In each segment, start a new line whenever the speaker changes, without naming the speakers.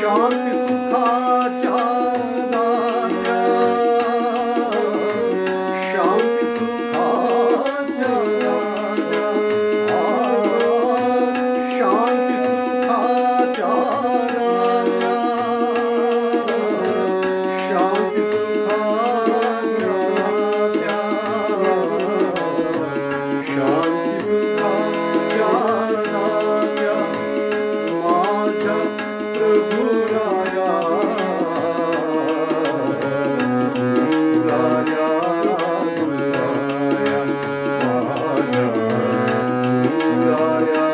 शांती सुखाच्या दात्या, शांती सुखाच्या दात्या, शांती सुखाच्या दात्या, शांती सुखाच्या दात्या, शांती सुखाच्या दात्या, माझ्या प्रभुराया, राया राया, माझ्या राया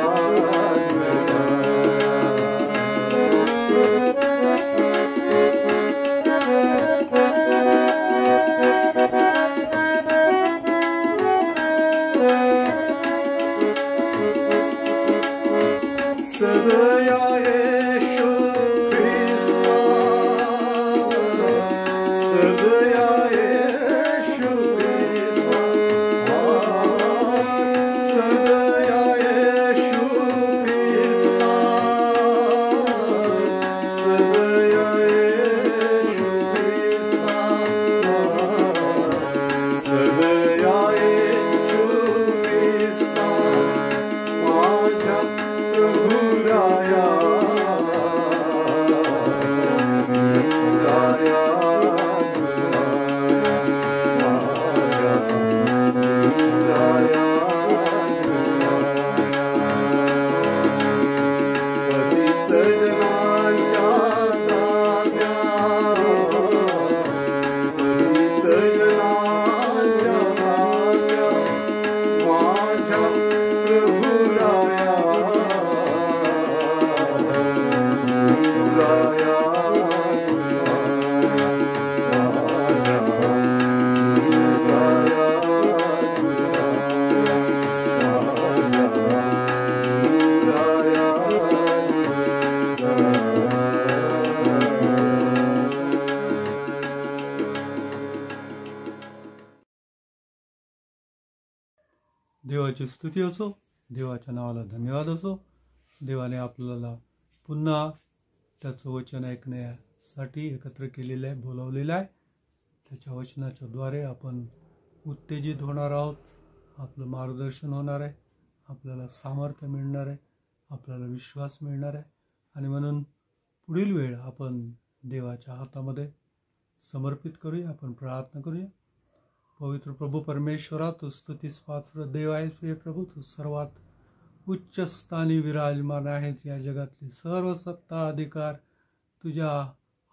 सदया येशू ख्रिस्ता, सदया येशू ख्रिस्ता, सदया येशू ख्रिस्ता, सदया येशू ख्रिस्ता, सदया येशू ख्रिस्ता, माझ्या प्रभुराया, राया माझ्या राया पतित जनांच्या दात्या, पतित जनांच्या दात्या, माझ्या प्रभुराया, राया माझ्या राया देवाची स्तुती असो, देवाच्या नावाला धन्यवाद असो. देवाने आपल्याला पुन्हा त्याचं वचन ऐकण्यासाठी एकत्र केलेलं आहे, बोलावलेलं आहे. त्याच्या वचनाच्या द्वारे आपण उत्तेजित होणार आहोत, आपलं मार्गदर्शन होणार आहे, आपल्याला सामर्थ्य मिळणार आहे, आपल्याला विश्वास मिळणार आहे. आणि म्हणून पुढील वेळ आपण देवाच्या हातामध्ये समर्पित करूया. आपण प्रार्थना करूया. पवित्र प्रभू परमेश्वरा, तू स्तुतीस पात्र देव आहेस. प्रिय प्रभू, तू सर्वात उच्च स्थानी विराजमान आहेत. या जगातली सर्व सत्ता अधिकार तुझ्या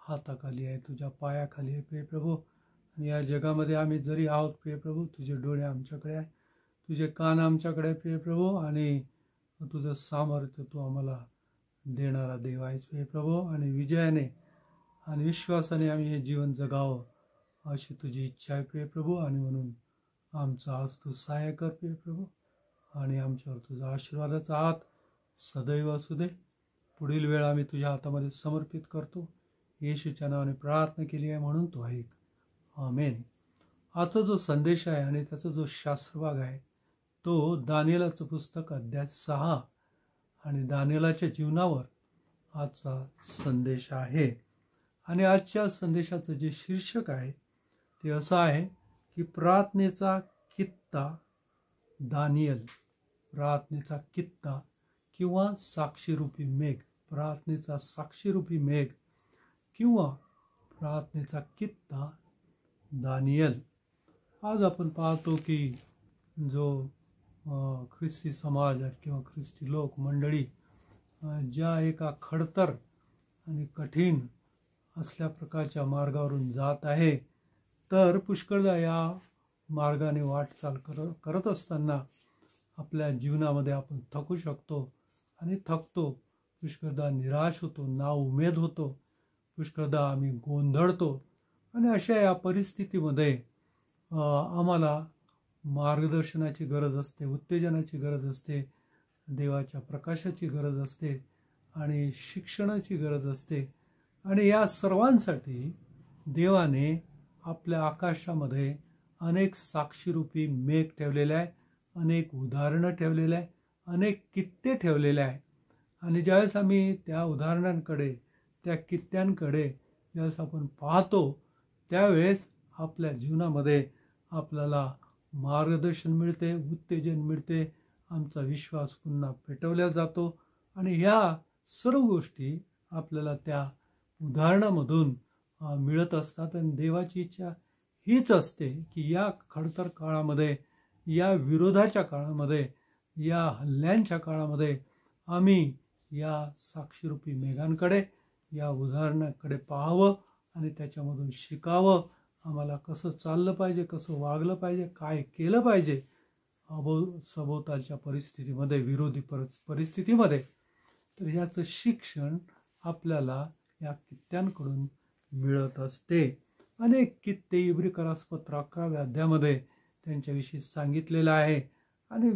हाताखाली आहे, तुझ्या पायाखाली आहे प्रिय प्रभू. आणि या जगामध्ये आम्ही जरी आहोत प्रिय प्रभू, तुझे डोळे आमच्याकडे आहे, तुझे कान आमच्याकडे आहे प्रिय प्रभू. आणि तुझं सामर्थ्य तू आम्हाला देणारा देव आहेस प्रिय प्रभू. आणि विजयाने आणि विश्वासाने आम्ही हे जीवन जगावं अशी तुझी इच्छा आहे प्रिय प्रभू. आणि म्हणून आमचा आज तू सहाय्य कर प्रिय प्रभू. आणि आमच्यावर तुझा आशीर्वादाचा हात सदैव असू दे. पुढील वेळ आम्ही तुझ्या हातामध्ये समर्पित करतो. येशूच्या नावाने प्रार्थना केली आहे, म्हणून तू ऐक. आमेन. आजचा जो संदेश आहे आणि त्याचा जो शास्त्रभाग आहे तो दानिएलाचं पुस्तक अध्याय 6 आणि दानिएलाच्या जीवनावर आजचा संदेश आहे. आणि आजच्या संदेशाचं जे शीर्षक आहे ते असं आहे की प्रार्थनेचा कित्ता दानिएल. प्रार्थनेचा कित्ता किंवा साक्षीरूपी मेघ, प्रार्थनेचा साक्षीरूपी मेघ किंवा प्रार्थनेचा कित्ता दानिएल. आज आपण पाहतो की जो ख्रिस्ती समाज किंवा ख्रिस्ती लोक मंडळी ज्या एका खडतर आणि कठीण असल्या प्रकारच्या मार्गावरून जात आहे, तर पुष्कळदा या मार्गाने वाटचाल करत असताना आपल्या जीवनामध्ये आपण थकू शकतो आणि थकतो. पुष्कळदा निराश होतो, नाउमेद होतो, पुष्कळदा आम्ही गोंधळतो. आणि अशा या परिस्थितीमध्ये आम्हाला मार्गदर्शनाची गरज असते, उत्तेजनाची गरज असते, देवाच्या प्रकाशाची गरज असते आणि शिक्षणाची गरज असते. आणि या सर्वांसाठी देवाने आपल्या आकाशामध्ये अनेक साक्षीरूपी मेघ ठेवलेले आहे, अनेक उदाहरणं ठेवलेले आहे, अनेक कित्ते ठेवलेले आहे. आणि ज्यावेळेस आम्ही त्या उदाहरणांकडे, त्या कित्त्यांकडे ज्यावेळेस आपण पाहतो त्यावेळेस आपल्या जीवनामध्ये आपल्याला मार्गदर्शन मिळते, उत्तेजन मिळते, आमचा विश्वास पुन्हा पेटवला जातो. आणि ह्या सर्व गोष्टी आपल्याला त्या उदाहरणामधून मिळत असतात. आणि देवाची इच्छा हीच असते की या खडतर काळामध्ये, या विरोधाच्या काळामध्ये, या हल्ल्यांच्या काळामध्ये आम्ही या साक्षीरूपी मेघांकडे, या उदाहरणाकडे पाहावं आणि त्याच्यामधून शिकावं. आम्हाला कसं चाललं पाहिजे, कसं वागलं पाहिजे, काय केलं पाहिजे सभोवतालच्या परिस्थितीमध्ये, विरोधी परिस्थितीमध्ये. तर ह्याचं शिक्षण आपल्याला या कित्त्यांकडून मिळत असते. अनेक कित्ते इब्रिकरास पत्र 11व्या अध्यायामध्ये त्यांच्याविषयी सांगितलेलं आहे. आणि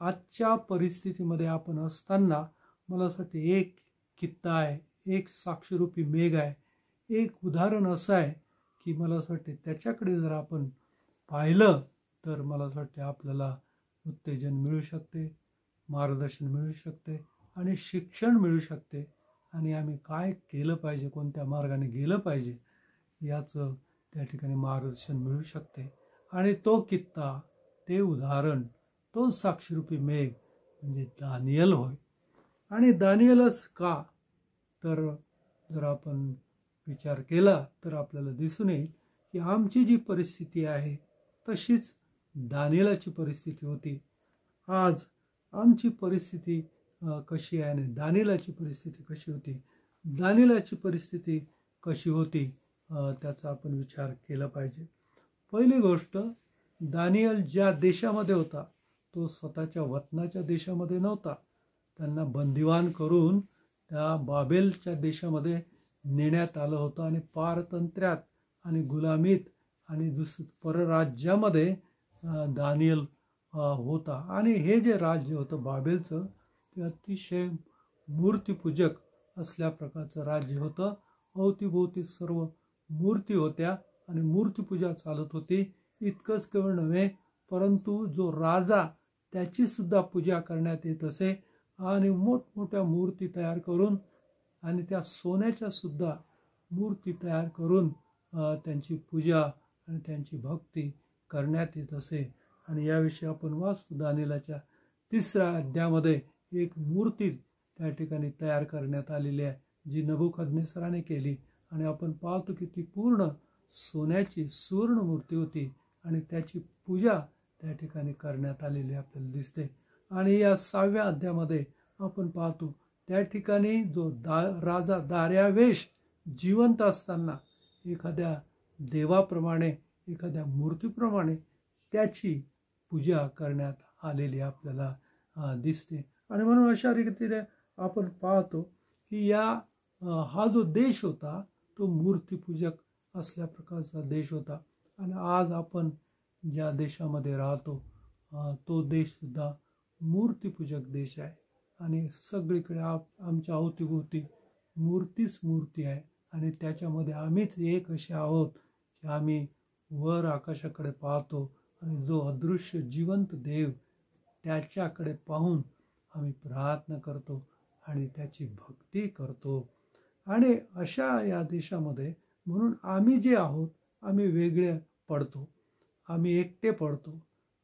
आजच्या परिस्थितीमध्ये आपण असताना मला असं वाटतं एक कित्ता आहे, एक साक्षीरूपी मेघ आहे, एक उदाहरण असं आहे की मला असं वाटतं त्याच्याकडे जर आपण पाहिलं तर मला असं वाटतं आपल्याला उत्तेजन मिळू शकते, मार्गदर्शन मिळू शकते आणि शिक्षण मिळू शकते. आणि आम्ही काय केलं पाहिजे, कोणत्या मार्गाने गेलं पाहिजे याचं त्या ठिकाणी मार्गदर्शन मिळू शकते. आणि तो कित्ता, ते उदाहरण, तो साक्षीरूपी मेघ म्हणजे दानियल होय. आणि दानियलच का, तर जर आपण विचार केला तर आपल्याला दिसून येईल की आमची जी परिस्थिती आहे तशीच दानियलाची परिस्थिती होती. आज आमची परिस्थिती कशी आहे आणि दानियलाची परिस्थिती कशी होती, दानियलाची परिस्थिती कशी होती त्याचा आपण विचार केला पाहिजे. पहिली गोष्ट, दानियल ज्या देशामध्ये होता तो स्वतःच्या वतनाच्या देशामध्ये नव्हता. त्यांना बंदिवान करून त्या बाबेलच्या देशामध्ये नेण्यात आलं होतं आणि पारतंत्र्यात आणि गुलामीत आणि परराज्यामध्ये दानियल होता. आणि हे जे राज्य होतं बाबेलचं ते अतिशय मूर्तीपूजक असल्या प्रकारचं राज्य होतं. अवतीभोवती सर्व मूर्ती होत्या आणि मूर्तीपूजा चालत होती. इतकंच केवळ नव्हे, परंतु जो राजा त्याची सुद्धा पूजा करण्यात येत असे. आणि मोठमोठ्या मूर्ती तयार करून आणि त्या सोन्याच्या सुद्धा मूर्ती तयार करून त्यांची पूजा आणि त्यांची भक्ती करण्यात येत असे. आणि याविषयी आपण वाचतो दानियेलाच्या 3ऱ्या अध्यायामध्ये एक मूर्ती त्या ठिकाणी तयार करण्यात आलेली आहे जी नबुकदनेस्सराने केली. आणि आपण पाहतो की ती पूर्ण सोन्याची सुवर्ण मूर्ती होती आणि त्याची पूजा त्या ठिकाणी करण्यात आलेली आपल्याला दिसते. आणि या 6व्या अध्यायामध्ये आपण पाहतो त्या ठिकाणी जो राजा दार्यावेश जिवंत असताना एखाद्या देवाप्रमाणे, एखाद्या मूर्तीप्रमाणे त्याची पूजा करण्यात आलेली आपल्याला दिसते. आणि म्हणून अशा रीतीने आपण पाहतो की हा जो देश होता तो मूर्तीपूजक असल्या प्रकारचा देश होता. आणि आज आपण ज्या देशामध्ये राहतो तो देशसुद्धा मूर्तीपूजक देश आहे. आणि सगळीकडे आमच्या अवतीभोवती मूर्तीच मूर्ती आहे. आणि त्याच्यामध्ये आम्हीच एक असे आहोत की आम्ही वर आकाशाकडे पाहतो आणि जो अदृश्य जिवंत देव त्याच्याकडे पाहून आम्ही प्रार्थना करतो आणि त्याची भक्ती करतो. आणि अशा या देशामध्ये म्हणून आम्ही जे आहोत आम्ही वेगळे पडतो, आम्ही एकटे पडतो,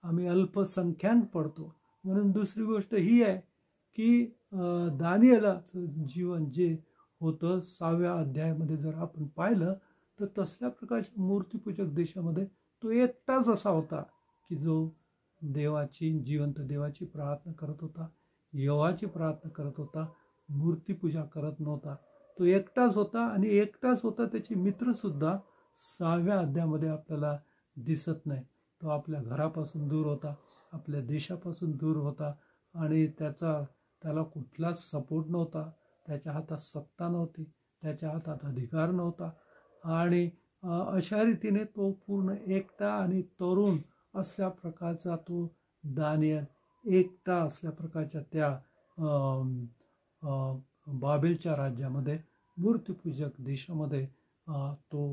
आम्ही अल्पसंख्याक पडतो. म्हणून दुसरी गोष्ट ही आहे की दानियेलाचं जीवन जे होतं 6व्या अध्यायामध्ये जर आपण पाहिलं तर तसल्या प्रकारच्या मूर्तीपूजक देशामध्ये तो एकटाच असा होता की जो जिवंत देवाची प्रार्थना करत होता, यहोवाची प्रार्थना करत होता, मूर्तीपूजा करत नव्हता. तो एकटाच होता आणि एकटाच होता. त्याचे मित्रसुद्धा 6व्या अध्यायामध्ये आपल्याला दिसत नाही. तो आपल्या घरापासून दूर होता, आपल्या देशापासून दूर होता आणि त्याला कुठलाच सपोर्ट नव्हता. त्याच्या हातात सत्ता नव्हती, त्याच्या हातात अधिकार नव्हता. आणि अशा रीतीने तो पूर्ण एकटा आणि तरुण असल्या प्रकारचा तो दानियल एकटा असल्या प्रकारच्या त्या बाबेलच्या राज्यामध्ये मूर्तीपूजक देशामध्ये तो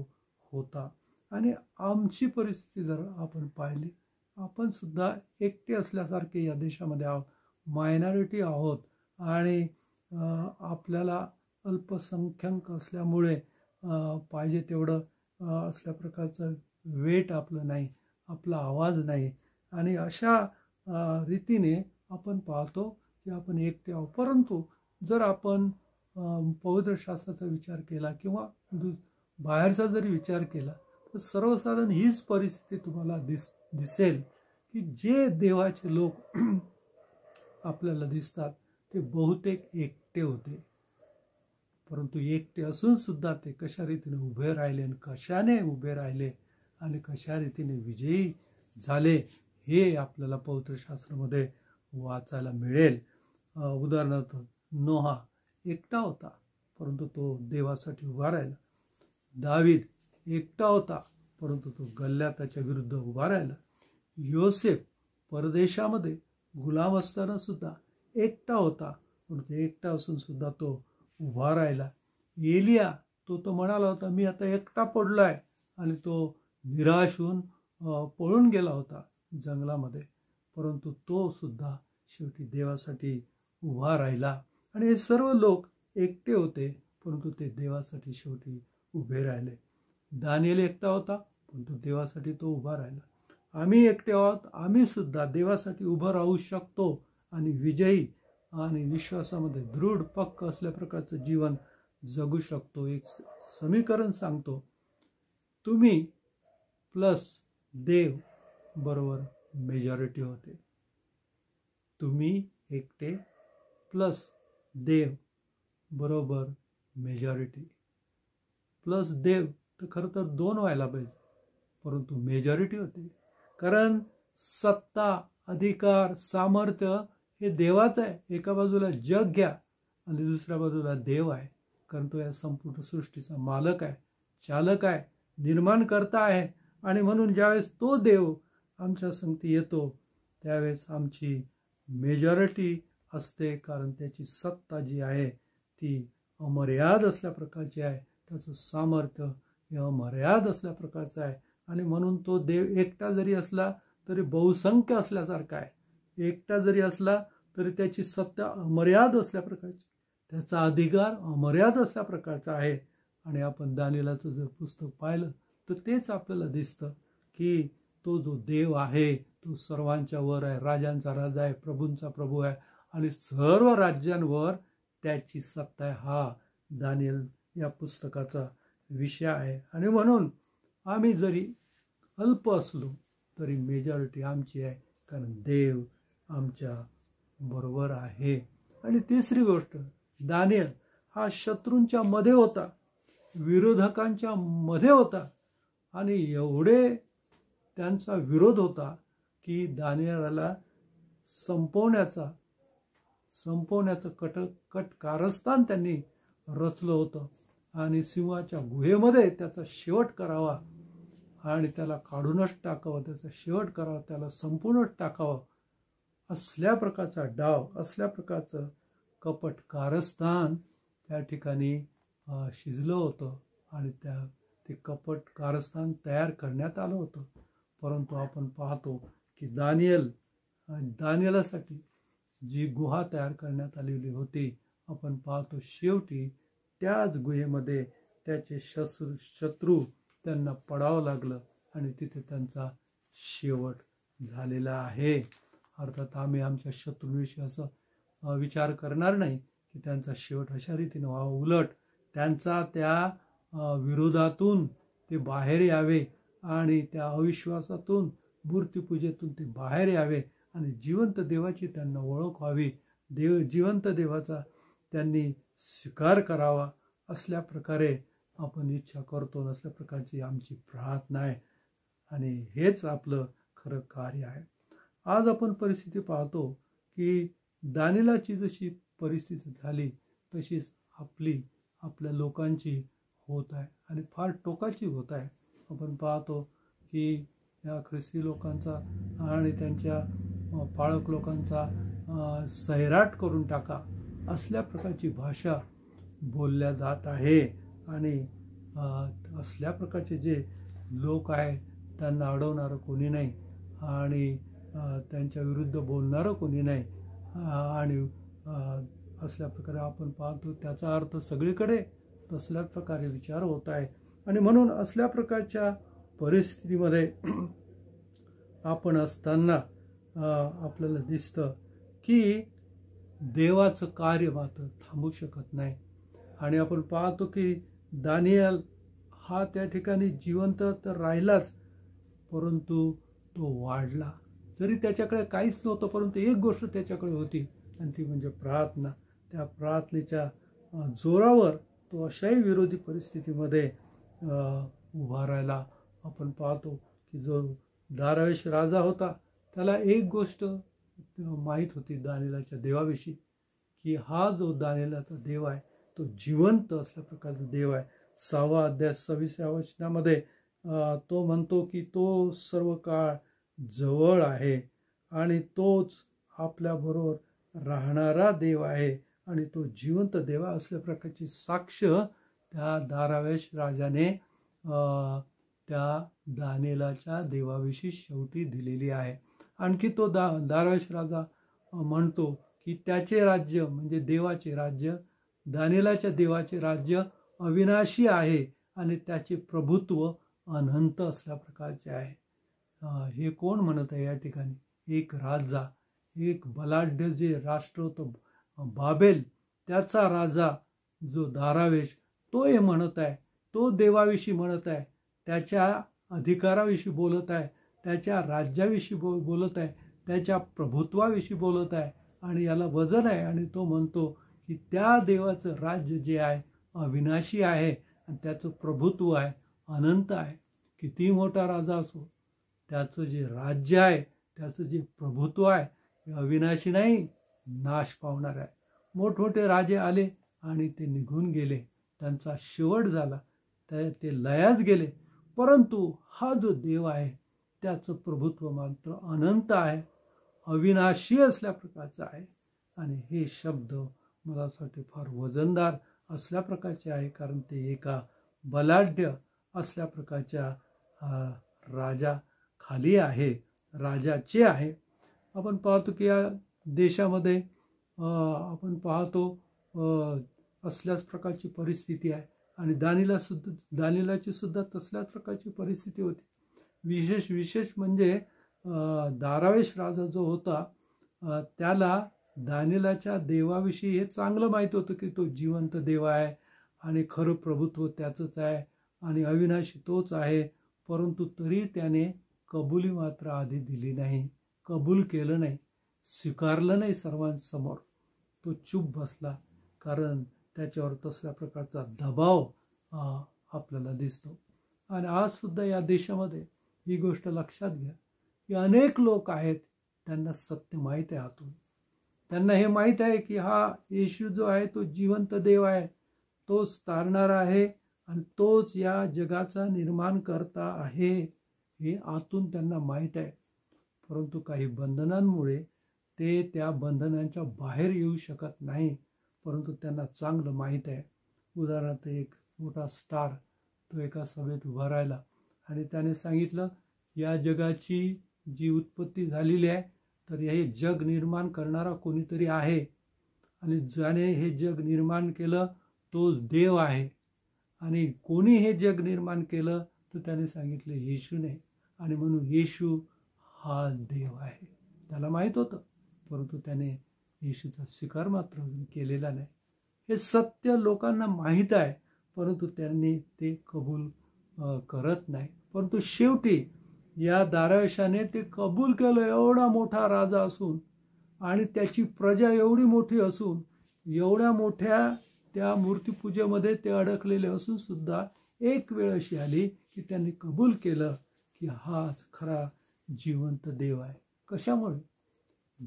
होता. आणि आमची परिस्थिती जर आपण पाहिली, आपण सुद्धा एकटे असल्यासारखे या देशामध्ये आहोत, मायनॉरिटी आहोत. आणि आपल्याला अल्पसंख्याक असल्यामुळे पाहिजे तेवढं असल्या प्रकारचं वेट आपलं नाही, आपला आवाज नाही. आणि अशा रीतीने आपण पाहतो की आपण एकटे आहोत. परंतु जर आपण पवित्र शास्त्राचा विचार केला किंवा बाहेरचा जरी विचार केला तर सर्वसाधारण हीच परिस्थिती तुम्हाला दिसेल की जे देवाचे लोक आपल्याला दिसतात ते बहुतेक एकटे होते. परंतु एकटे असून सुद्धा ते कशा रीतीने उभे राहिले आणि कशाने उभे राहिले आणि कशा रीतीने विजयी झाले हे आपल्याला पवित्र शास्त्रामध्ये वाचायला मिळेल. उदाहरणार्थ नोहा एकटा होता परंतु तो देवासाठी उभा राहिला. दावीद एकटा होता परंतु तो गल्ल्याताच्या विरुद्ध उभा राहिला. योसेफ परदेशामध्ये गुलाम असताना सुद्धा एकटा होता परंतु एकटा असून सुद्धा तो उभा राहिला. एलिया तो म्हणाला होता मी आता एकटा पडलोय आणि तो निराश होऊन पळून गेला होता जंगलामध्ये, परंतु तो सुद्धा शेवटी देवासाठी उभा राहिला. आणि हे सर्व लोक एकटे होते परंतु ते देवासाठी शेवटी उभे राहिले. दानिएल एकटा होता परंतु देवासाठी तो उभा राहिला. आम्ही एकटे आहोत, आम्ही सुद्धा देवासाठी उभं राहू शकतो आणि विजयी आणि विश्वासामध्ये दृढ पक्क असल्या प्रकारचं जीवन जगू शकतो. एक समीकरण सांगतो, तुम्ही प्लस देव बरोबर मेजॉरिटी होते. तुम्ही एकटे प्लस देव बरोबर मेजॉरिटी. प्लस देव तर खरं तर 2 व्हायला पाहिजे परंतु मेजॉरिटी होते. कारण सत्ता, अधिकार, सामर्थ्य हे देवाचं आहे. एका बाजूला जग घ्या आणि दुसऱ्या बाजूला देव आहे, कारण तो या संपूर्ण सृष्टीचा मालक आहे, चालक आहे, निर्माणकर्ता आहे. आणि म्हणून ज्यावेळेस तो देव आमच्या संगती येतो त्यावेळेस आमची मेजॉरिटी असते, कारण त्याची सत्ता जी आहे ती अमर्याद असल्या प्रकारची आहे, त्याचं सामर्थ्य हे अमर्याद असल्या प्रकारचं आहे. आणि म्हणून तो देव एकटा जरी असला तरी बहुसंख्य असल्यासारखा आहे. एकटा जरी असला तरी त्याची सत्ता अमर्याद असल्या प्रकारची, त्याचा अधिकार अमर्याद असल्या प्रकारचा आहे. आणि आपण दानिएलाचं जर पुस्तक पाहिलं तर तेच आपल्याला दिसतं की तो जो देव आहे तो सर्वांच्या वर आहे, राजांचा राजा आहे, प्रभूंचा प्रभू आहे आणि सर्व राज्यांवर त्याची सत्ता आहे. हा दानिएल या पुस्तकाचा विषय आहे. आणि म्हणून आम्ही जरी अल्प असलो तरी मेजॉरिटी आमची आहे, कारण देव आमच्या बरोबर आहे. आणि तिसरी गोष्ट, दानिएल हा शत्रूंच्या मध्ये होता, विरोधकांच्या मध्ये होता आणि एवढे त्यांचा विरोध होता की दानिएलाला संपवण्याचं कट कारस्थान त्यांनी रचलं होतं आणि सिंहाच्या गुहेमध्ये त्याचा शेवट करावा आणि त्याला काढूनच टाकावं, त्याचा शेवट करावा, त्याला संपूर्णच टाकावं असल्या प्रकारचा डाव, असल्या प्रकारचं कपट कारस्थान त्या ठिकाणी शिजलं होतं आणि ते कपट कारस्थान तयार करण्यात आलं होतं. परंतु आपण पाहतो की दानिएलासाठी जी गुहा तयार करण्यात आलेली होती, आपण पाहतो शेवटी त्याच गुहेमध्ये त्याचे शत्रू त्यांना पडावं लागलं आणि तिथे त्यांचा शेवट झालेला आहे. अर्थात आम्ही आमच्या शत्रूंविषयी असं विचार करणार नाही की त्यांचा शेवट अशा रीतीने व्हावा, उलट त्यांचा त्या विरोधातून ते बाहेर यावे आणि त्या अविश्वासातून, मूर्तीपूजेतून ते बाहेर यावे आणि जिवंत देवाची त्यांना ओळख व्हावी, जिवंत देवाचा त्यांनी स्वीकार करावा असल्या प्रकारे आपण इच्छा करतो, नसल्या प्रकारची आमची प्रार्थना आहे आणि हेच आपलं खरं कार्य आहे. आज आपण परिस्थिती पाहतो की दानिएलाची जशी परिस्थिती झाली तशीच आपल्या लोकांची होत आहे आणि फार टोकाची होत आहे. आपण पाहतो की या ख्रिस्ती लोकांचा आणि त्यांच्या पाळक लोकांचा सैराट करून टाका असल्या प्रकारची भाषा बोलल्या जात आहे आणि असल्या प्रकारचे जे लोक आहे त्यांना अडवणारं कोणी नाही आणि त्यांच्या विरुद्ध बोलणारं कोणी नाही आणि असल्या प्रकारे आपण पाहतो. त्याचा अर्थ सगळीकडे तसल्याच प्रकारे विचार होत आहे. आणि म्हणून असल्या प्रकारच्या परिस्थितीमध्ये आपण असताना आपल्याला दिसतं की देवाचं कार्य मात्र थांबू शकत नाही. आणि आपण पाहतो की दानिएल हा त्या ठिकाणी जिवंत तर राहिलाच, परंतु तो वाढला. जरी त्याच्याकडे काहीच नव्हतं, परंतु एक गोष्ट त्याच्याकडे होती, आणि ती म्हणजे प्रार्थना. त्या प्रार्थनेच्या जोरावर तो अशाही विरोधी परिस्थितीमध्ये उभा राहिला. आपण पाहतो की जो दारावेश राजा होता, त्याला एक गोष्ट माहीत होती दानिएलाच्या देवाविषयी, की हा जो दानिएलाचा देव आहे तो जिवंत असल्या प्रकारचा देव आहे. 6वा अध्याय 26व्या वचनामध्ये तो म्हणतो की तो सर्व काळ जवळ आहे आणि तोच आपल्याबरोबर राहणारा देव आहे आणि तो जिवंत देव असल्या प्रकारची साक्ष त्या दारावेश राजाने त्या दानिएलाच्या देवाविषयी शेवटी दिलेली आहे. आणखी तो दारावेश राजा म्हणतो की त्याचे राज्य म्हणजे देवाचे राज्य, दानिएलाच्या देवाचे राज्य अविनाशी आहे आणि त्याचे प्रभुत्व अनंत असल्या प्रकारचे आहे. हे कोण म्हणत आहे या ठिकाणी? एक राजा, एक बलाढ्य जे राष्ट्र होतं बाबेल, त्याचा राजा जो दारावेश, तो हे म्हणत आहे. तो देवाविषयी म्हणत आहे, त्याच्या अधिकाराविषयी बोलत आहे, त्याच्या राज्याविषयी बोलत आहे, त्याच्या प्रभुत्वाविषयी बोलत आहे. आणि याला वजन आहे. आणि तो म्हणतो की त्या देवाचं राज्य जे आहे अविनाशी आहे आणि त्याचं प्रभुत्व आहे अनंत आहे. किती मोठा राजा असो, त्याचं जे राज्य आहे, त्याचं जे प्रभुत्व आहे हे अविनाशी नाही, नाश पावणार आहे. मोठमोठे राजे आले आणि ते निघून गेले, त्यांचा शेवट झाला, ते लयास गेले. परंतु हा जो देव आहे त्याचं प्रभुत्व मात्र अनंत आहे, अविनाशी असल्या प्रकारचा आहे. आणि हे शब्द मला असं वाटते फार वजनदार असल्या प्रकारचे आहे, कारण ते एका बलाढ्य असल्या प्रकारच्या राजा खाली आहे, राजाचे आहे. आपण पाहतो की या देशामध्ये आपण पाहतो असल्याच प्रकारची परिस्थिती आहे. आणि दानिएलाची सुद्धा तसल्याच प्रकारची परिस्थिती होती. विशेष म्हणजे दारावेश राजा जो होता त्याला दानिएलाच्या देवाविषयी हे चांगलं माहीत होतं की तो जिवंत देव आहे आणि खरं प्रभुत्व त्याचंच आहे आणि अविनाशी तोच आहे. परंतु तरी त्याने कबुली मात्र आधी दिली नाही, कबूल केलं नाही, स्वीकारलं नाही सर्वांसमोर. तो चूप बसला, कारण त्याच्यावर तसल्या प्रकारचा दबाव आपल्याला दिसतो. आणि आज सुद्धा या देशामध्ये ही गोष्ट लक्षात घ्या की अनेक लोक आहेत, त्यांना सत्य माहीत आहे आतून. त्यांना हे माहीत आहे की हा येशू जो आहे तो जिवंत देव आहे, तोच तारणारा आहे आणि तोच या जगाचा निर्माण करता आहे, हे आतून त्यांना माहीत आहे. परंतु काही बंधनांमुळे ते त्या बंधनांच्या बाहेर येऊ शकत नाही. परंतु त्यांना चांगलं माहीत आहे. उदाहरणार्थ एक मोठा स्टार तो एका सभेत उभा राहिला आणि त्याने सांगितलं, या जगाची जी उत्पत्ती झालेली आहे तर हे जग निर्माण करणारा कोणीतरी आहे आणि ज्याने हे जग निर्माण केलं तोच देव आहे. आणि कोणी हे जग निर्माण केलं तर त्याने सांगितलं येशूने, आणि म्हणून येशू हा देव आहे. त्याला माहीत होतं, परंतु त्याने येशूचा स्वीकार मात्र अजून केलेला नाही. हे सत्य लोकांना माहीत आहे, परंतु त्यांनी ते कबूल करत नाही. परंतु शेवटी या दारावेशाने ते कबूल केलं. एवढा मोठा राजा असून आणि त्याची प्रजा एवढी मोठी असून, एवढ्या मोठ्या त्या मूर्तीपूजेमध्ये ते अडकलेले असून सुद्धा एक वेळ अशी आली की त्यांनी कबूल केलं की हाच खरा जिवंत देव आहे. कशामुळे?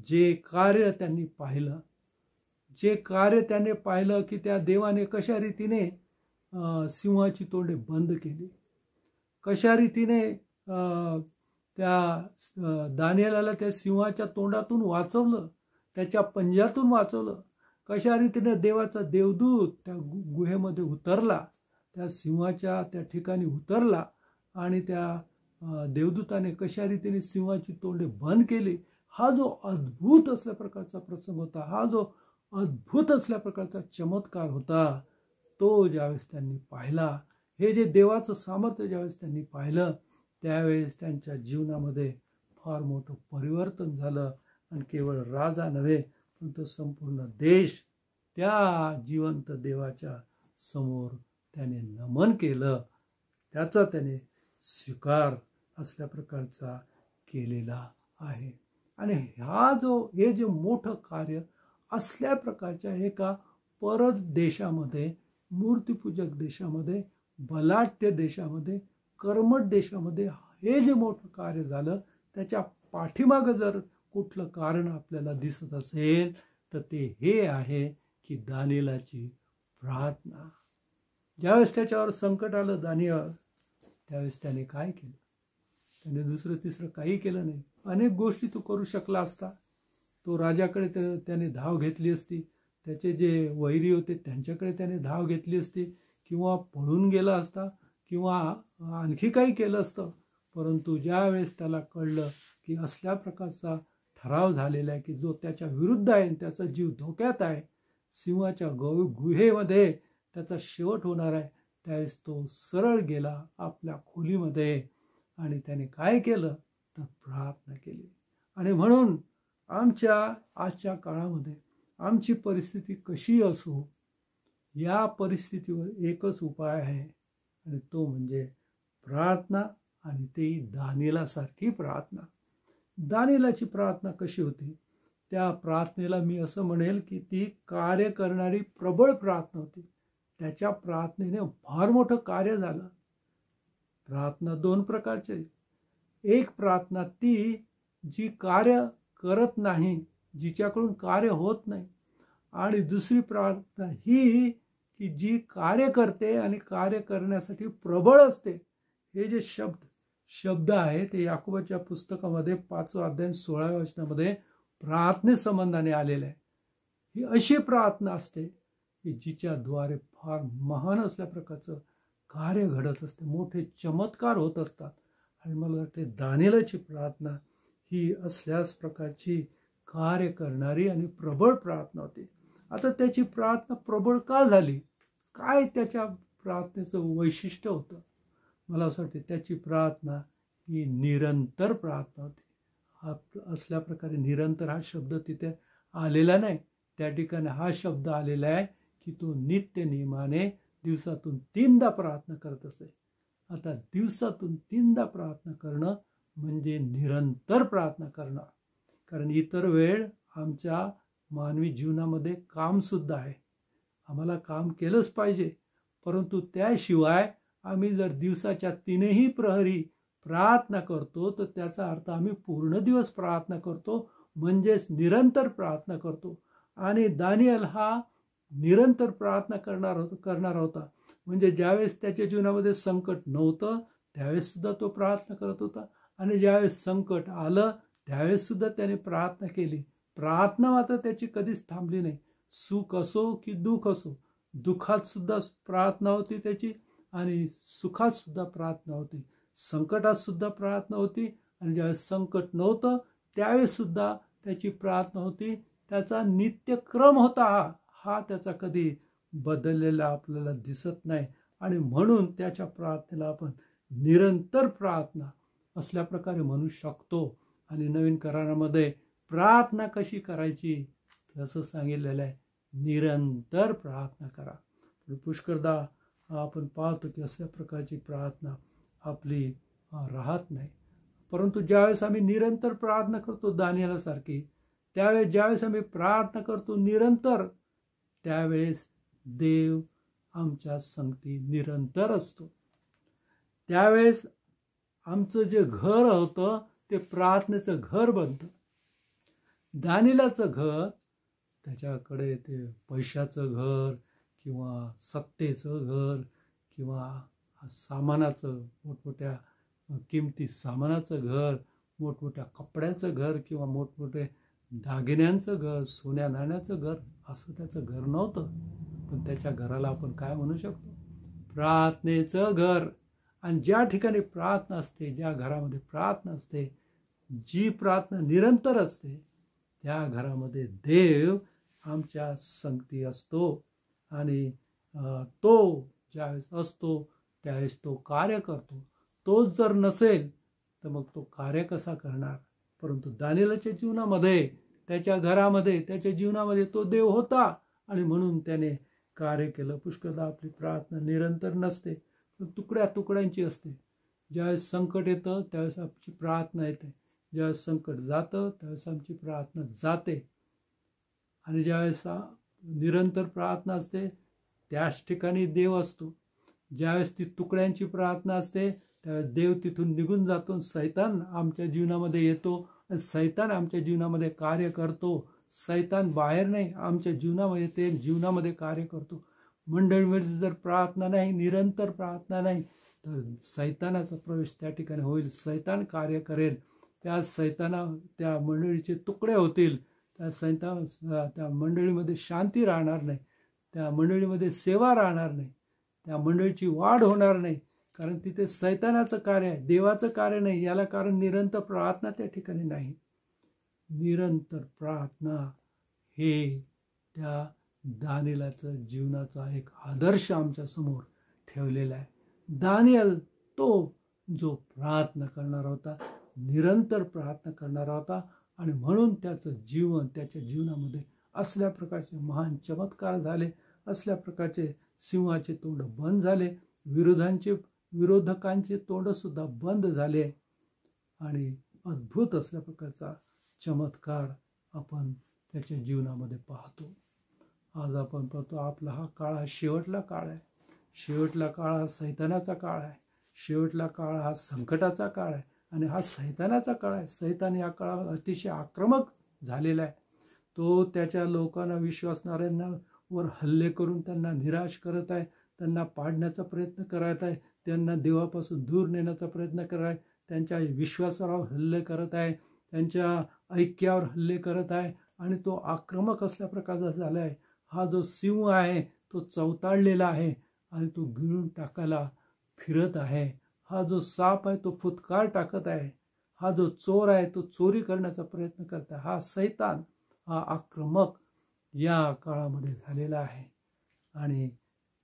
जे कार्य त्यांनी पाहिलं, जे कार्य त्याने पाहिलं की त्या देवाने कशा रीतीने सिंहाची तोंडे बंद केली, कशा रीतीने त्या दानिएलाला त्या सिंहाच्या तोंडातून वाचवलं, त्याच्या पंजातून वाचवलं, कशा रीतीने देवाचा देवदूत त्या गुहेमध्ये उतरला, त्या सिंहाच्या त्या ठिकाणी उतरला आणि त्या देवदूताने कशा रीतीने सिंहाची तोंडे बंद केली. हा जो अद्भुत असल्या प्रकारचा प्रसंग होता, हा जो अद्भुत असल्या प्रकारचा चमत्कार होता, तो ज्यावेळेस त्यांनी पाहिला, हे जे देवाचं सामर्थ्य ज्यावेळेस त्यांनी पाहिलं, त्यावेळेस त्यांच्या जीवनामध्ये फार मोठं परिवर्तन झालं. आणि केवळ राजा नव्हे, पण तो संपूर्ण देश त्या जिवंत देवाच्या समोर त्याने नमन केलं, त्याचा त्याने स्वीकार असल्या प्रकारचा केलेला आहे. आणि हे जे मोठं कार्य असल्या प्रकारच्या एका परत देशामध्ये, मूर्तिपूजक देशामध्ये, बलाढ्य देशामध्ये, कर्मठ देशामध्ये हे जे मोठं कार्य झालं, त्याच्या पाठीमागं जर कुठलं कारण आपल्याला दिसत असेल तर ते हे आहे की दानिएलाची प्रार्थना. ज्यावेळेस त्याच्यावर संकट आलं दानिएल, त्यावेळेस त्याने काय केलं? त्याने दुसरं तिसरं काही केलं नाही. अनेक गोष्टी तो करू शकला असता. तो राजाकडे त्याने धाव घेतली असती, त्याचे जे वैरी होते त्यांच्याकडे त्याने धाव घेतली असती, किंवा पळून गेला असता, किंवा आणखी काही केलं असतं. परंतु ज्यावेळेस त्याला कळलं की असल्या प्रकारचा ठराव झालेला आहे की जो त्याच्या विरुद्ध आहे, त्याचा जीव धोक्यात आहे, सिंहाच्या गुहेमध्ये त्याचा शेवट होणार आहे, त्यावेळेस तो सरळ गेला आपल्या खोलीमध्ये आणि त्याने काय केलं तर प्रार्थना केली. आणि म्हणून आमच्या आजच्या काळामध्ये आमची परिस्थिती कशी असो, या परिस्थितीवर एकच उपाय आहे, आणि तो म्हणजे प्रार्थना. आणि तेही दानिएलासारखी प्रार्थना. दानिएलाची प्रार्थना कशी होती? त्या प्रार्थनेला मी असं म्हणेल की ती कार्य करणारी प्रबळ प्रार्थना होती. त्याच्या प्रार्थनेने फार मोठं कार्य झालं. प्रार्थना दोन प्रकारचे. एक प्रार्थना ती जी कार्य करत नाही, जिच्याकडून कार्य होत नाही. आणि दुसरी प्रार्थना ही की जी कार्य करते आणि कार्य करण्यासाठी प्रबळ असते. हे जे शब्द आहे ते याकोबाच्या पुस्तकामध्ये 5 अध्याय 16 वचनामध्ये प्रार्थनेसंबंधाने आलेलं आहे. ही अशी प्रार्थना असते की जिच्याद्वारे फार महान असल्या प्रकारचं कार्य घडत असते, मोठे चमत्कार होत असतात. आणि मला वाटते दानिएलाची प्रार्थना ही असल्याच प्रकारची कार्य करणारी आणि प्रबळ प्रार्थना होती. आता त्याची प्रार्थना प्रबळ का झाली? काय त्याच्या प्रार्थनेचं वैशिष्ट्य होतं? मला असं वाटते त्याची प्रार्थना ही निरंतर प्रार्थना होती. असल्या प्रकारे निरंतर हा शब्द तिथे आलेला नाही. त्या ठिकाणी हा शब्द आलेला आहे की तो नित्य नियमाने दिवसातून 3दा प्रार्थना करत असे. आता दिवसातून 3दा प्रार्थना करणं म्हणजे निरंतर प्रार्थना करणं. कारण इतर वेळ आमच्या मानवी जीवनामध्ये कामसुद्धा आहे, आम्हाला काम केलंच पाहिजे. परंतु त्याशिवाय आम्ही जर दिवसाच्या 3ही प्रहरी प्रार्थना करतो तर त्याचा अर्थ आम्ही पूर्ण दिवस प्रार्थना करतो, म्हणजेच निरंतर प्रार्थना करतो. आणि दानिएल हा निरंतर प्रार्थना करणार होता. म्हणजे ज्यावेळेस त्याच्या जीवनामध्ये संकट नव्हतं त्यावेळेस सुद्धा तो प्रार्थना करत होता, आणि ज्यावेळेस संकट आलं त्यावेळेस सुद्धा त्याने प्रार्थना केली. प्रार्थना मात्र त्याची कधीच थांबली नाही. सुख असो की दुःख असो, दुःखात सुद्धा प्रार्थना होती त्याची, आणि सुखात सुद्धा प्रार्थना होती, संकटात सुद्धा प्रार्थना होती, आणि ज्यावेळेस संकट नव्हतं त्यावेळेस सुद्धा त्याची प्रार्थना होती. त्याचा नित्यक्रम होता हा त्याचा कधी बदललेला आपल्याला दिसत नाही. आणि म्हणून त्याच्या प्रार्थनेला आपण निरंतर प्रार्थना असल्या प्रकारे म्हणू शकतो. आणि नवीन करारामध्ये प्रार्थना कशी करायची असं सांगितलेलं आहे, निरंतर प्रार्थना करा. पुष्कळदा आपण पाहतो की असल्या प्रकारची प्रार्थना आपली राहत नाही. परंतु ज्यावेळेस आम्ही निरंतर प्रार्थना करतो दानिएलासारखी, त्यावेळेस ज्यावेळेस आम्ही प्रार्थना करतो निरंतर, त्यावेळेस देव आमच्या संगती निरंतर असतो. त्यावेळेस आमचं जे घर होतं ते प्रार्थनेचं घर बनतं. दानिएलाचं घर, त्याच्याकडे ते पैशाचं घर किंवा सत्तेचं घर किंवा सामानाचं, मोठमोठ्या किमती सामानाचं घर, मोठमोठ्या कपड्याचं घर किंवा मोठमोठे दागिन्यांचं घर, सोन्या नाण्याचं घर, असं त्याचं घर नव्हतं. पण त्याच्या घराला आपण काय म्हणू शकतो? प्रार्थनेचं घर. आणि ज्या ठिकाणी प्रार्थना असते, ज्या घरामध्ये प्रार्थना असते, जी प्रार्थना निरंतर असते, त्या घरामध्ये देव आमच्या संगती असतो आणि तो ज्यावेळेस असतो त्यावेळेस तो कार्य करतो. तोच जर नसेल तर मग तो कार्य कसा करणार. परंतु दानिएलच्या जीवनामध्ये, त्याच्या घरामध्ये, त्याच्या जीवनामध्ये तो देव होता आणि म्हणून त्याने कार्य केलं. पुष्कळदा आपली प्रार्थना निरंतर नसते, पण तुकड्या तुकड्यांची असते. ज्यावेळेस संकट येतं त्यावेळेस आमची प्रार्थना येते, ज्यावेळेस संकट जातं त्यावेळेस आमची प्रार्थना जाते. आणि ज्यावेळेस निरंतर प्रार्थना असते त्याच ठिकाणी देव असतो. ज्यावेळेस ती तुकड्यांची प्रार्थना असते त्यावेळेस देव तिथून निघून जातो, सैतान आमच्या जीवनामध्ये येतो आणि सैतान आमच्या जीवनामध्ये कार्य करतो. सैतान बाहेर नाही, आमच्या जीवनामध्ये ते जीवनामध्ये कार्य करतो. मंडळीमध्ये जर प्रार्थना नाही, निरंतर प्रार्थना नाही, तर सैतानाचा प्रवेश त्या ठिकाणी होईल. सैतान कार्य करेल, त्या मंडळीचे तुकडे होतील. त्या मंडळीमध्ये शांती राहणार नाही, त्या मंडळीमध्ये सेवा राहणार नाही, त्या मंडळीची वाढ होणार नाही. कारण तिथे सैतानाचं कार्य आहे, देवाचं कार्य नाही. याला कारण निरंतर प्रार्थना त्या ठिकाणी नाही. निरंतर प्रार्थना हे त्या दानिएलच्या जीवनाचा एक आदर्श आमच्या समोर ठेवलेला आहे. दानिएल तो जो प्रार्थना करणारा होता, निरंतर प्रार्थना करणारा होता आणि म्हणून त्याचं जीवन, त्याच्या जीवनामध्ये असल्या प्रकारचे महान चमत्कार झाले, असल्या प्रकारचे सिंहाचे तोंड बंद झाले, विरोधकांचे तोंड सुद्धा बंद झाले आणि अद्भुत असल्या प्रकारचा चमत्कार आपण त्याच्या जीवनामध्ये पाहतो. आज आपण पाहतो आपला हा काळ हा शेवटला काळ आहे. शेवटला काळ हा सैतानाचा काळ आहे. शेवटला काळ हा संकटाचा काळ आहे आणि हा सैतानाचा काळ आहे. सैतान या काळात अतिशय आक्रमक झालेला आहे. तो त्याच्या लोकांना, विश्वासणाऱ्यांना वर हल्ले करून त्यांना निराश करत आहे, त्यांना पाडण्याचा प्रयत्न करत आहे, त्यांना देवापासून दूर नेण्याचा प्रयत्न करत आहे, त्यांच्या विश्वासावर हल्ले करत आहे, त्यांच्या ऐक्यावर हल्ले करत आहे आणि तो आक्रमक असल्या प्रकारचा झाला आहे. हा जो सिंह आहे तो चवताळलेला आहे आणि तो गिळून टाकायला फिरत आहे. हा जो साप आहे तो फुटकार टाकत आहे. हा जो चोर आहे तो चोरी करण्याचा प्रयत्न करत आहे. हा सैतान, हा आक्रमक या काळामध्ये झालेला आहे आणि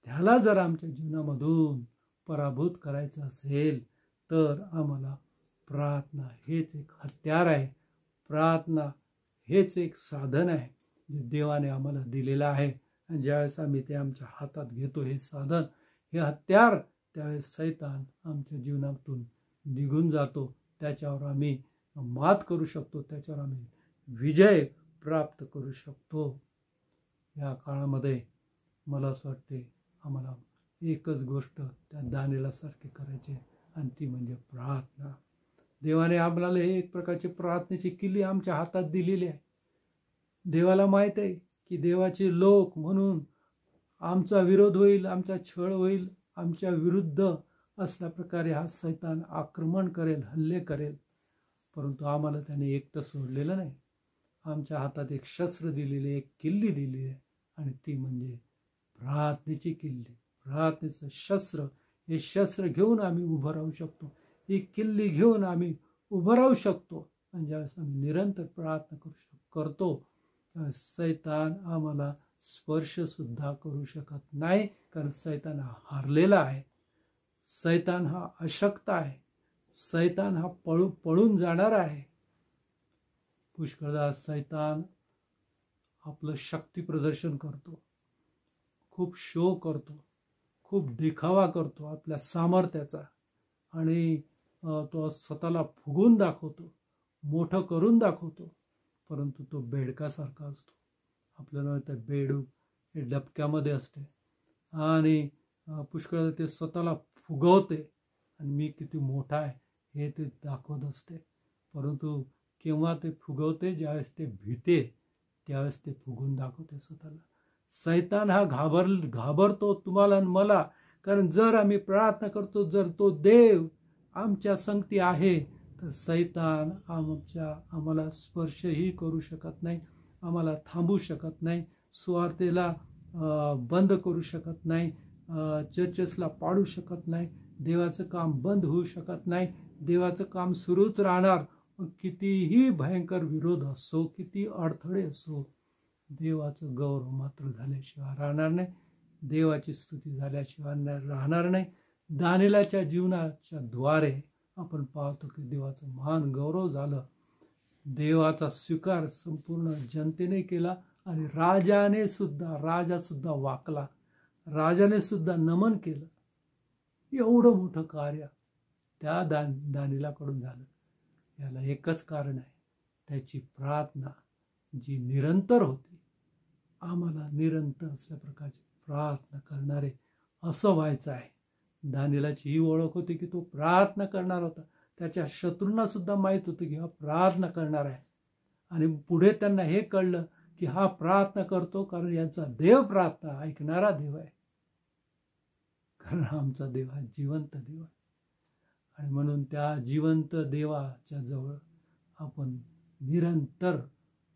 त्याला जर आमच्या जीवनामधून पराभूत करायचं असेल तर आम्हाला प्रार्थना हेच एक हत्यार आहे. प्रार्थना हेच एक साधन आहे जे देवाने आम्हाला दिलेलं आहे. आणि ज्यावेळेस आम्ही ते आमच्या हातात घेतो, हे साधन, हे हत्यार, त्यावेळेस सैतान आमच्या जीवनातून निघून जातो. त्याच्यावर आम्ही मात करू शकतो, त्याच्यावर आम्ही विजय प्राप्त करू शकतो. या काळामध्ये मला असं वाटते आम्हाला एकच गोष्ट त्या दानिएलासारखी करायची आणि ती म्हणजे प्रार्थना. देवाने आम्हाला एक प्रकारची प्रार्थनेची किल्ली आमच्या हातात दिलेली आहे. देवाला माहीत आहे की देवाचे लोक म्हणून आमचा विरोध होईल, आमचा छळ होईल, आमच्या विरुद्ध असल्या प्रकारे हा सैतान आक्रमण करेल, हल्ले करेल. परंतु आम्हाला त्याने एकटं सोडलेलं नाही. आमच्या हातात एक शस्त्र दिलेले, एक किल्ली दिलेली आहे आणि ती म्हणजे प्रार्थनेची किल्ली, प्रार्थनेचं शस्त्र. हे शस्त्र घेऊन आम्ही उभं राहू शकतो, ही किल्ली घेऊन आम्ही उभं राहू शकतो. आणि ज्यावेळेस आम्ही निरंतर प्रार्थना करतो सैतान आम्हाला स्पर्श सुद्धा करू शकत नाही. कारण सैतान हा हारलेला आहे, सैतान हा अशक्त आहे, सैतान हा पळून जाणार आहे. पुष्कळदा सैतान आपलं शक्ती प्रदर्शन करतो, खूप शो करतो, खूप दिखावा करतो आपल्या सामर्थ्याचा आणि तो स्वतःला फुगून दाखवतो, मोठं करून दाखवतो. परंतु तो बेडकासारखा असतो. आपल्याला त्या बेडूक हे डबक्यामध्ये असते आणि पुष्कळ ते स्वतःला फुगवते आणि मी किती मोठा आहे हे ते दाखवत असते. परंतु केव्हा ते फुगवते, ज्यावेळेस ते भीते त्यावेळेस ते फुगून दाखवते स्वतःला. सैतान हा घाबरतो तुम्हाला आणि मला. कारण जर आम्ही प्रार्थना करतो, जर तो देव आमच्या संगती आहे तर सैतान आम्हाला स्पर्शही करू शकत नाही, आम्हाला थांबू शकत नाही, सुवार्तेला बंद करू शकत नाही, चर्चेसला पाडू शकत नाही, देवाचं काम बंद होऊ शकत नाही, देवाचं काम सुरूच राहणार. कितीही भयंकर विरोध असो, किती अडथळे असो, देवाचं गौरव मात्र झाल्याशिवाय राहणार नाही, देवाची स्तुती झाल्याशिवाय राहणार नाही. दानिएलाच्या जीवनाच्या द्वारे आपण पाहतो की देवाचं महान गौरव झालं. देवाचा स्वीकार संपूर्ण जनतेने केला आणि राजा सुद्धा वाकला, राजाने सुद्धा नमन केलं. एवढं मोठं कार्य त्या दानिएलाकडून झालं. याला एकच कारण आहे, त्याची प्रार्थना जी निरंतर होती. आम्हाला निरंतर असल्या प्रकारची प्रार्थना करणारे असं व्हायचं आहे. दानिएलाची ही ओळख होती की तो प्रार्थना करणार होता. त्याच्या शत्रूंना सुद्धा माहीत होतं की हा प्रार्थना करणार आहे. आणि पुढे त्यांना हे कळलं की हा प्रार्थना करतो कारण यांचा देव प्रार्थना ऐकणारा देव आहे. कारण आमचा देव हा जिवंत देव आहे. आणि म्हणून त्या जिवंत देवाच्या जवळ आपण निरंतर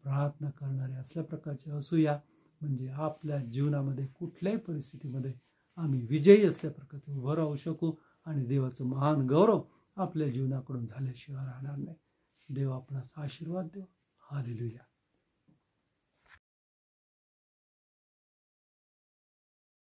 प्रार्थना करणारे असल्या प्रकारचे असूया. म्हणजे आपल्या जीवनामध्ये कुठल्याही परिस्थितीमध्ये आम्ही विजयी असल्या प्रकारचे उभं राहू शकू आणि देवाचं महान गौरव आपल्या जीवनाकडून झाल्याशिवाय राहणार नाही. देव आपणास आशीर्वाद देव. हालेलुया.